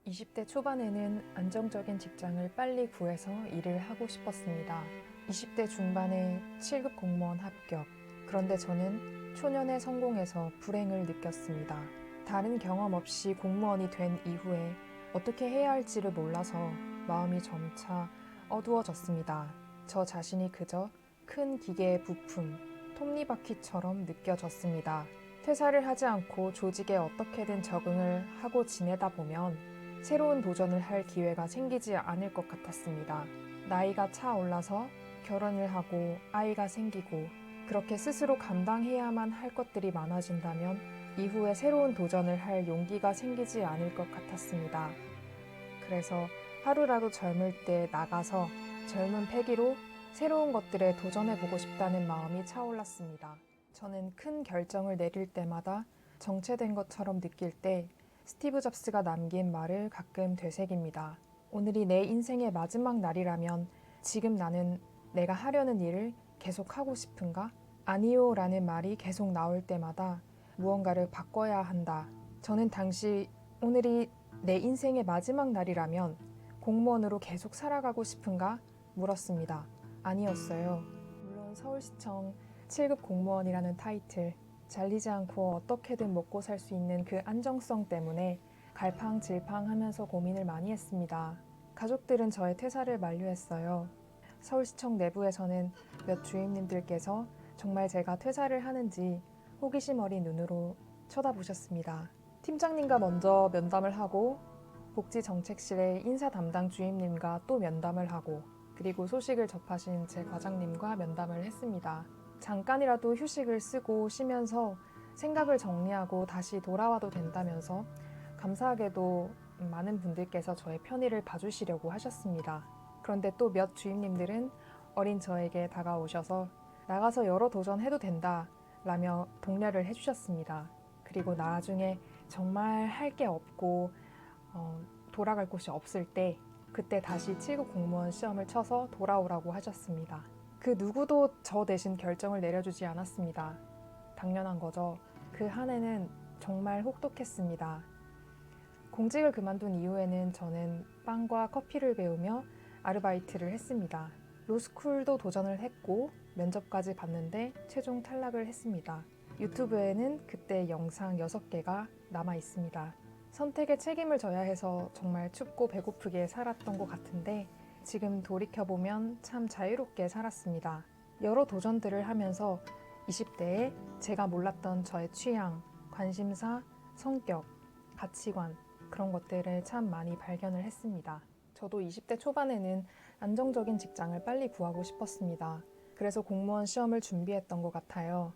20대 초반에는 안정적인 직장을 빨리 구해서 일을 하고 싶었습니다. 20대 중반에 7급 공무원 합격. 그런데 저는 초년에 성공해서 불행을 느꼈습니다. 다른 경험 없이 공무원이 된 이후에 어떻게 해야 할지를 몰라서 마음이 점차 어두워졌습니다. 저 자신이 그저 큰 기계의 부품, 톱니바퀴처럼 느껴졌습니다. 퇴사를 하지 않고 조직에 어떻게든 적응을 하고 지내다 보면 새로운 도전을 할 기회가 생기지 않을 것 같았습니다. 나이가 차올라서 결혼을 하고 아이가 생기고 그렇게 스스로 감당해야만 할 것들이 많아진다면 이후에 새로운 도전을 할 용기가 생기지 않을 것 같았습니다. 그래서 하루라도 젊을 때 나가서 젊은 패기로 새로운 것들에 도전해보고 싶다는 마음이 차올랐습니다. 저는 큰 결정을 내릴 때마다 정체된 것처럼 느낄 때 스티브 잡스가 남긴 말을 가끔 되새깁니다. 오늘이 내 인생의 마지막 날이라면 지금 나는 내가 하려는 일을 계속 하고 싶은가? 아니요 라는 말이 계속 나올 때마다 무언가를 바꿔야 한다. 저는 당시 오늘이 내 인생의 마지막 날이라면 공무원으로 계속 살아가고 싶은가? 물었습니다. 아니었어요. 물론 서울시청 7급 공무원이라는 타이틀, 잘리지 않고 어떻게든 먹고 살 수 있는 그 안정성 때문에 갈팡질팡하면서 고민을 많이 했습니다. 가족들은 저의 퇴사를 만류했어요. 서울시청 내부에서는 몇 주임님들께서 정말 제가 퇴사를 하는지 호기심 어린 눈으로 쳐다보셨습니다. 팀장님과 먼저 면담을 하고 복지정책실의 인사 담당 주임님과 또 면담을 하고 그리고 소식을 접하신 제 과장님과 면담을 했습니다. 잠깐이라도 휴식을 쓰고 쉬면서 생각을 정리하고 다시 돌아와도 된다면서 감사하게도 많은 분들께서 저의 편의를 봐주시려고 하셨습니다. 그런데 또 몇 주임님들은 어린 저에게 다가오셔서 나가서 여러 도전해도 된다 라며 독려를 해주셨습니다. 그리고 나중에 정말 할 게 없고 돌아갈 곳이 없을 때 그때 다시 7급 공무원 시험을 쳐서 돌아오라고 하셨습니다. 그 누구도 저 대신 결정을 내려주지 않았습니다. 당연한 거죠. 그 한 해는 정말 혹독했습니다. 공직을 그만둔 이후에는 저는 빵과 커피를 배우며 아르바이트를 했습니다. 로스쿨도 도전을 했고 면접까지 봤는데 최종 탈락을 했습니다. 유튜브에는 그때 영상 6개가 남아 있습니다. 선택에 책임을 져야 해서 정말 춥고 배고프게 살았던 것 같은데 지금 돌이켜보면 참 자유롭게 살았습니다. 여러 도전들을 하면서 20대에 제가 몰랐던 저의 취향, 관심사, 성격, 가치관 그런 것들을 참 많이 발견을 했습니다. 저도 20대 초반에는 안정적인 직장을 빨리 구하고 싶었습니다. 그래서 공무원 시험을 준비했던 것 같아요.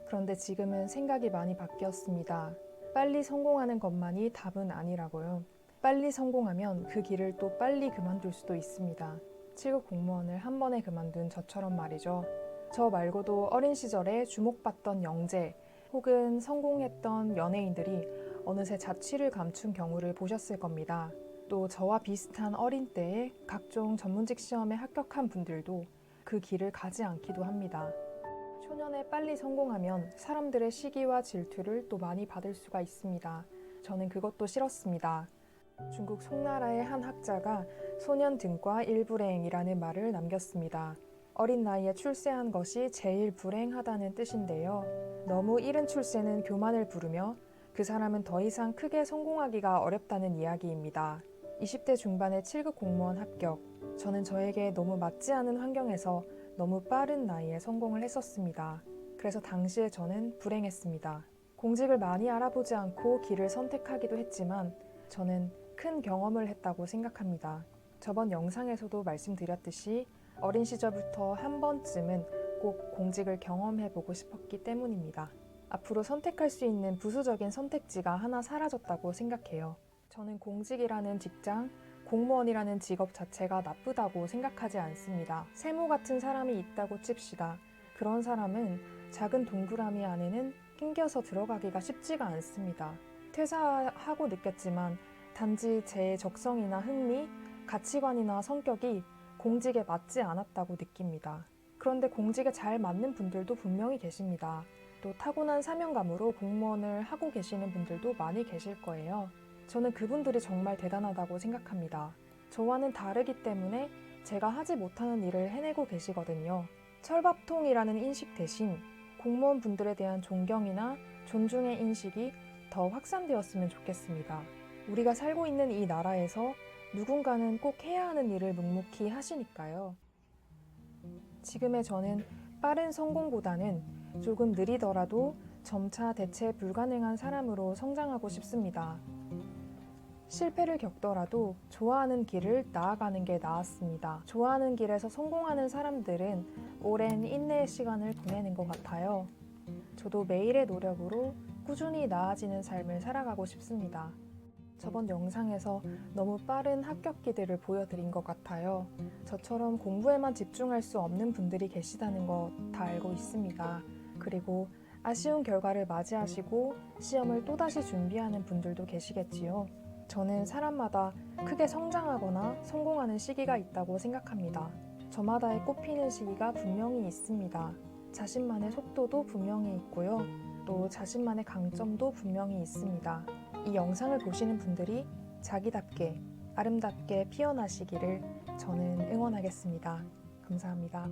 그런데 지금은 생각이 많이 바뀌었습니다. 빨리 성공하는 것만이 답은 아니라고요. 빨리 성공하면 그 길을 또 빨리 그만둘 수도 있습니다. 7급 공무원을 한 번에 그만둔 저처럼 말이죠. 저 말고도 어린 시절에 주목받던 영재 혹은 성공했던 연예인들이 어느새 자취를 감춘 경우를 보셨을 겁니다. 또 저와 비슷한 어린 때에 각종 전문직 시험에 합격한 분들도 그 길을 가지 않기도 합니다. 초년에 빨리 성공하면 사람들의 시기와 질투를 또 많이 받을 수가 있습니다. 저는 그것도 싫었습니다. 중국 송나라의 한 학자가 소년 등과 일불행이라는 말을 남겼습니다. 어린 나이에 출세한 것이 제일 불행하다는 뜻인데요. 너무 이른 출세는 교만을 부르며 그 사람은 더 이상 크게 성공하기가 어렵다는 이야기입니다. 20대 중반에 7급 공무원 합격. 저는 저에게 너무 맞지 않은 환경에서 너무 빠른 나이에 성공을 했었습니다. 그래서 당시에 저는 불행했습니다. 공직을 많이 알아보지 않고 길을 선택하기도 했지만 저는 큰 경험을 했다고 생각합니다. 저번 영상에서도 말씀드렸듯이 어린 시절부터 한 번쯤은 꼭 공직을 경험해보고 싶었기 때문입니다. 앞으로 선택할 수 있는 부수적인 선택지가 하나 사라졌다고 생각해요. 저는 공직이라는 직장, 공무원이라는 직업 자체가 나쁘다고 생각하지 않습니다. 세모 같은 사람이 있다고 칩시다. 그런 사람은 작은 동그라미 안에는 낑겨서 들어가기가 쉽지가 않습니다. 퇴사하고 느꼈지만 단지 제 적성이나 흥미, 가치관이나 성격이 공직에 맞지 않았다고 느낍니다. 그런데 공직에 잘 맞는 분들도 분명히 계십니다. 또 타고난 사명감으로 공무원을 하고 계시는 분들도 많이 계실 거예요. 저는 그분들이 정말 대단하다고 생각합니다. 저와는 다르기 때문에 제가 하지 못하는 일을 해내고 계시거든요. 철밥통이라는 인식 대신 공무원분들에 대한 존경이나 존중의 인식이 더 확산되었으면 좋겠습니다. 우리가 살고 있는 이 나라에서 누군가는 꼭 해야 하는 일을 묵묵히 하시니까요. 지금의 저는 빠른 성공보다는 조금 느리더라도 점차 대체 불가능한 사람으로 성장하고 싶습니다. 실패를 겪더라도 좋아하는 길을 나아가는 게 나았습니다. 좋아하는 길에서 성공하는 사람들은 오랜 인내의 시간을 보내는 것 같아요. 저도 매일의 노력으로 꾸준히 나아지는 삶을 살아가고 싶습니다. 저번 영상에서 너무 빠른 합격기들을 보여드린 것 같아요. 저처럼 공부에만 집중할 수 없는 분들이 계시다는 거 다 알고 있습니다. 그리고 아쉬운 결과를 맞이하시고 시험을 또다시 준비하는 분들도 계시겠지요. 저는 사람마다 크게 성장하거나 성공하는 시기가 있다고 생각합니다. 저마다의 꽃피는 시기가 분명히 있습니다. 자신만의 속도도 분명히 있고요. 또 자신만의 강점도 분명히 있습니다. 이 영상을 보시는 분들이 자기답게 아름답게 피어나시기를 저는 응원하겠습니다. 감사합니다.